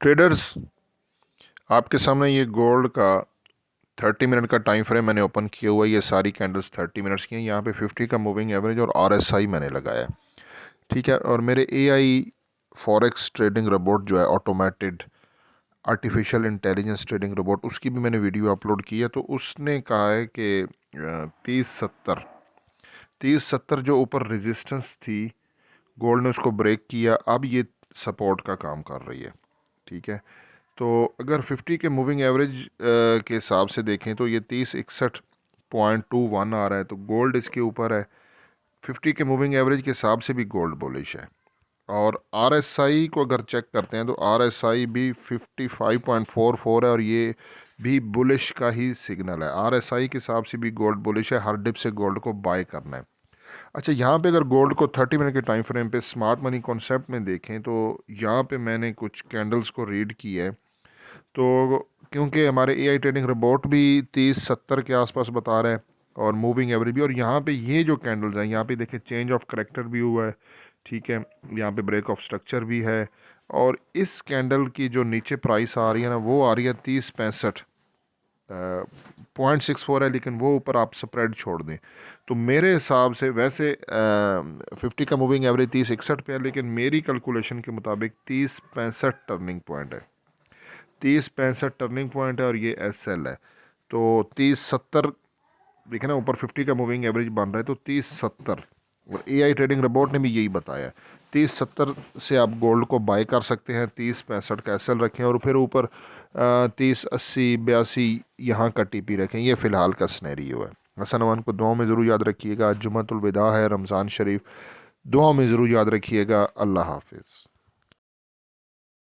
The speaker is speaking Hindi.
ट्रेडर्स, आपके सामने ये गोल्ड का 30 मिनट का टाइम फ्रेम मैंने ओपन किया हुआ है। ये सारी कैंडल्स 30 मिनट्स की हैं। यहाँ पे 50 का मूविंग एवरेज और RSI मैंने लगाया है, ठीक है। और मेरे AI फॉरेक्स ट्रेडिंग रोबोट जो है, automated artificial intelligence trading robot, उसकी भी मैंने वीडियो अपलोड की है। तो उसने कहा है कि 30-70 जो ऊपर रेजिस्टेंस थी, गोल्ड ने उसको ब्रेक किया, अब ये सपोर्ट का काम कर रही है, ठीक है। तो अगर 50 के मूविंग एवरेज के हिसाब से देखें तो ये 3061.21 आ रहा है, तो गोल्ड इसके ऊपर है। 50 के मूविंग एवरेज के हिसाब से भी गोल्ड बुलिश है। और RSI को अगर चेक करते हैं तो RSI भी 55.44 है, और ये भी बुलिश का ही सिग्नल है। RSI के हिसाब से भी गोल्ड बुलिश है, हर डिप से गोल्ड को बाय करना है। अच्छा, यहाँ पे अगर गोल्ड को 30 मिनट के टाइम फ्रेम पे स्मार्ट मनी कॉन्सेप्ट में देखें तो यहाँ पे मैंने कुछ कैंडल्स को रीड किया है। तो क्योंकि हमारे AI ट्रेडिंग रोबोट भी 30-70 के आसपास बता रहा है, और मूविंग एवरेज भी। और यहाँ पे ये जो कैंडल्स हैं, यहाँ पे देखिए चेंज ऑफ करेक्टर भी हुआ है, ठीक है। यहाँ पे ब्रेक ऑफ स्ट्रक्चर भी है। और इस कैंडल की जो नीचे प्राइस आ रही है ना, वो आ रही है 3065 0.64 है, लेकिन वो ऊपर आप स्प्रेड छोड़ दें तो मेरे हिसाब से वैसे 50 का मूविंग एवरेज 3061 पे है, लेकिन मेरी कैलकुलेशन के मुताबिक 3065 टर्निंग पॉइंट है। 3065 टर्निंग पॉइंट है, और ये SL है। तो 3070 देखे ना, ऊपर 50 का मूविंग एवरेज बन रहा है, तो 3070, और AI ट्रेडिंग रोबोट ने भी यही बताया। 3070 से आप गोल्ड को बाय कर सकते हैं, 3065 का SL रखें, और फिर ऊपर 3080-82 यहाँ का TP रखें। ये फ़िलहाल का स्नैरियो है। हसन अमान को दुआओं में ज़रूर याद रखिएगा। जुम्मतुल विदा है, रमज़ान शरीफ, दुआओं में ज़रूर याद रखिएगा। अल्लाह हाफिज़।